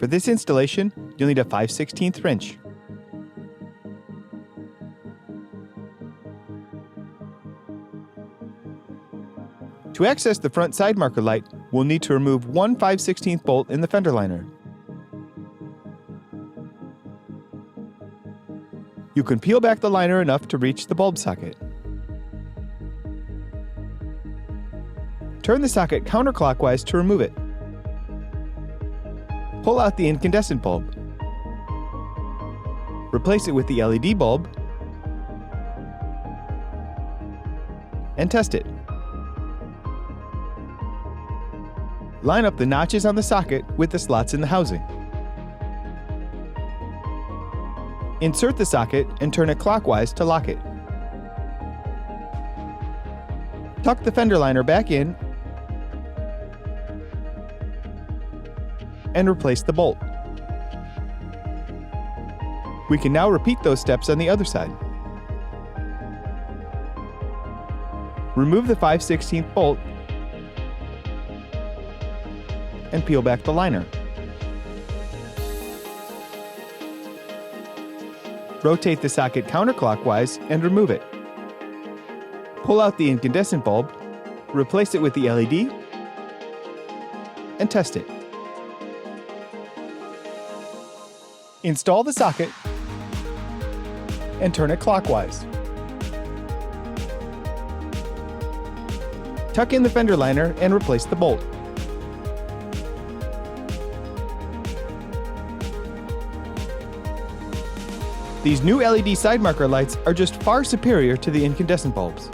For this installation, you'll need a 5/16 wrench. To access the front side marker light, we'll need to remove one 5/16 bolt in the fender liner. You can peel back the liner enough to reach the bulb socket. Turn the socket counterclockwise to remove it. Pull out the incandescent bulb. Replace it with the LED bulb and test it. Line up the notches on the socket with the slots in the housing. Insert the socket and turn it clockwise to lock it. Tuck the fender liner back in and replace the bolt. We can now repeat those steps on the other side. Remove the 5/16 bolt and peel back the liner. Rotate the socket counterclockwise and remove it. Pull out the incandescent bulb, replace it with the LED, and test it. Install the socket and turn it clockwise. Tuck in the fender liner and replace the bolt. These new LED side marker lights are just far superior to the incandescent bulbs.